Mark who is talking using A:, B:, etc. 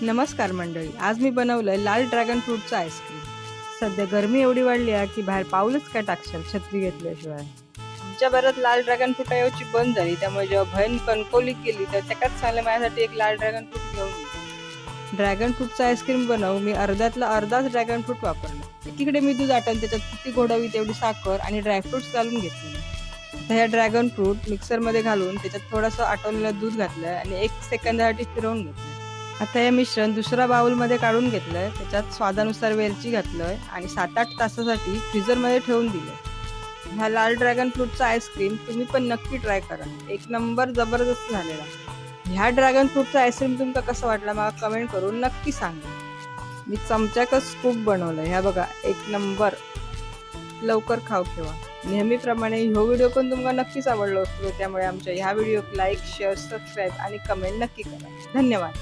A: नमस्कार मंडळी, आज मी बनवलंय लाल ड्रॅगन फ्रूटचं आईस्क्रीम. सध्या गरमी एवढी वाढली आहे की बाहेर पाऊलच काय टाकशाल छत्री घेतल्याशिवाय. आमच्या बरात लाल ड्रॅगन फ्रूट ऐवजी बंद झाली, त्यामुळे जेव्हा बहीण कणकवलीत गेली तर त्याच्यात सांगलं माझ्यासाठी एक लाल ड्रॅगन फ्रूट घेऊन ये. ड्रॅगन फ्रूटचं आईस्क्रीम बनवू मी अर्ध्यातला अर्धाच ड्रॅगन फ्रूट वापरला. एकीकडे मी दूध आटवून त्याच्यात किती घोडावी तेवढी साखर आणि ड्रायफ्रुट्स घालून घेतले. आता ह्या ड्रॅगन फ्रूट मिक्सरमध्ये घालून त्याच्यात थोडंसं आटवलेलं दूध घातलं आणि 1 सेकंदासाठी फिरवून घेतलं. आता हे मिश्रण दुसऱ्या बाउलमध्ये काढून घेतलंय. त्याच्यात स्वादानुसार वेलची घातलंय आणि 7-8 तासासाठी फ्रीजरमध्ये ठेवून दिलंय. हा लाल ड्रॅगन फ्रूटचा आईस्क्रीम तुम्ही पण नक्की ट्राय करा. एक नंबर जबरदस्त झालेला. ह्या ड्रॅगन फ्रूटचा आईस्क्रीम तुमका कसं वाटला मला कमेंट करून नक्की सांगा. मी चमच्याकच स्कूप बनवलंय. ह्या बघा, एक नंबर. लवकर खाऊ ठेवा. नेहमीप्रमाणे ह्यो व्हिडिओ पण तुम्हाला नक्कीच आवडला असतो, त्यामुळे आमच्या ह्या व्हिडिओ लाईक, शेअर, सबस्क्राईब आणि कमेंट नक्की करा. धन्यवाद.